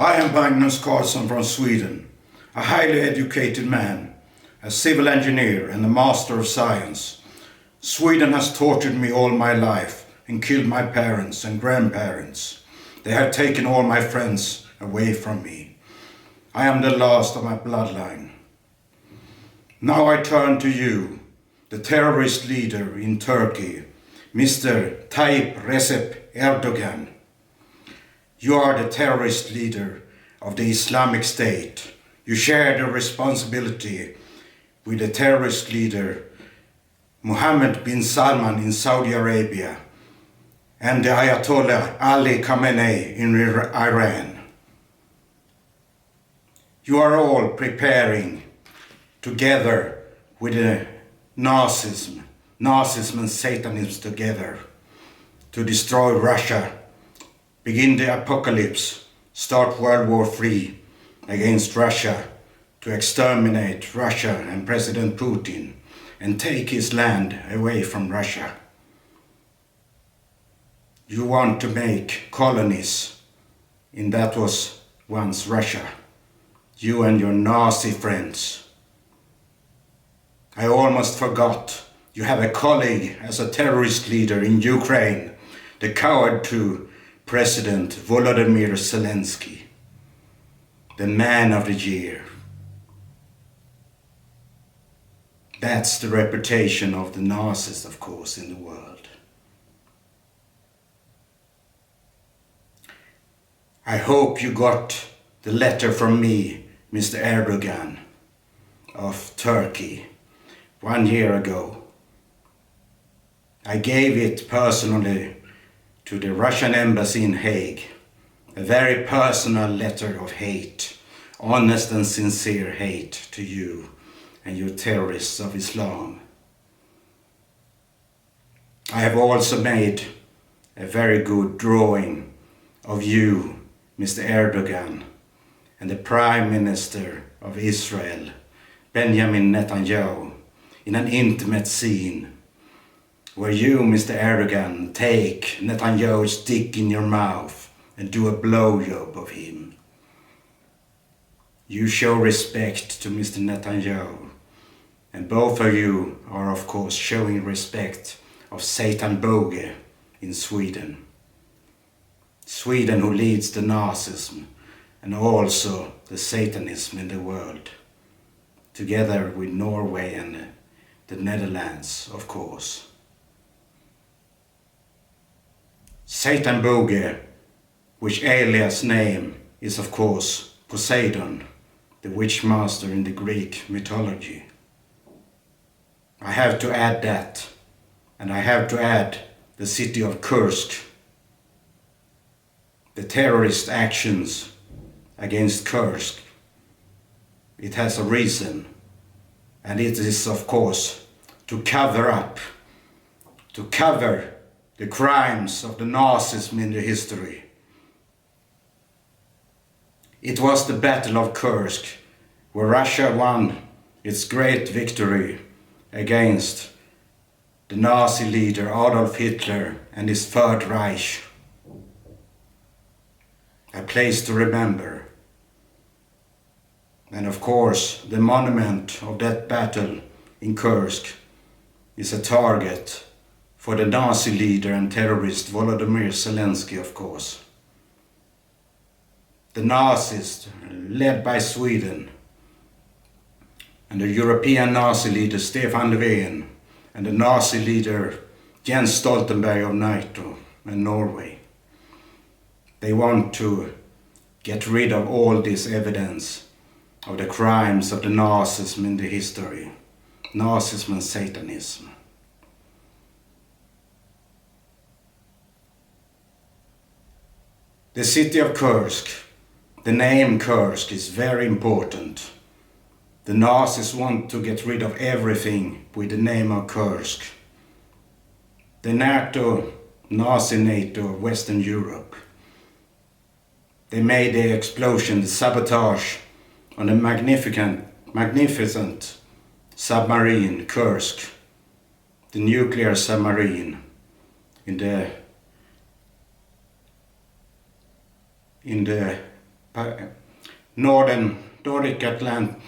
I am Magnus Karlsson from Sweden, a highly educated man, a civil engineer and a master of science. Sweden has tortured me all my life and killed my parents and grandparents. They have taken all my friends away from me. I am the last of my bloodline. Now I turn to you, the terrorist leader in Turkey, Mr. Tayyip Recep Erdogan. You are the terrorist leader of the Islamic State. You share the responsibility with the terrorist leader Mohammed bin Salman in Saudi Arabia and the Ayatollah Ali Khamenei in Iran. You are all preparing together with the Nazism and Satanism together to destroy Russia, begin the apocalypse, start World War III against Russia, to exterminate Russia and President Putin and take his land away from Russia. You want to make colonies in that was once Russia, you and your Nazi friends. I almost forgot, you have a colleague as a terrorist leader in Ukraine, the coward to President Volodymyr Zelensky, the man of the year. That's the reputation of the Nazis, of course, in the world. I hope you got the letter from me, Mr. Erdogan, of Turkey, 1 year ago. I gave it personally to the Russian embassy in Hague, a very personal letter of hate, honest and sincere hate to you and you terrorists of Islam. I have also made a very good drawing of you, Mr. Erdogan, and the Prime Minister of Israel, Benjamin Netanyahu, in an intimate scene where you, Mr. Erdogan, take Netanyahu's dick in your mouth and do a blowjob of him. You show respect to Mr. Netanyahu, and both of you are of course showing respect of Satan Boge in Sweden. Sweden, who leads the Nazism and also the Satanism in the world, together with Norway and the Netherlands, of course. Satan Boge, which alias name is of course Poseidon, the witch master in the Greek mythology. I have to add that, and I have to add the city of Kursk. The terrorist actions against Kursk, it has a reason, and it is of course to cover the crimes of the Nazism in the history. It was the Battle of Kursk, where Russia won its great victory against the Nazi leader Adolf Hitler and his Third Reich. A place to remember. And of course, the monument of that battle in Kursk is a target for the Nazi leader and terrorist Volodymyr Zelensky, of course. The Nazis, led by Sweden, and the European Nazi leader Stefan Löfven, and the Nazi leader Jens Stoltenberg of NATO and Norway. They want to get rid of all this evidence of the crimes of the Nazism in the history, Nazism and Satanism. The city of Kursk, the name Kursk is very important. The Nazis want to get rid of everything with the name of Kursk. The Nazi NATO of Western Europe. They made the explosion, the sabotage on the magnificent submarine Kursk, the nuclear submarine in the Nordic Atlantic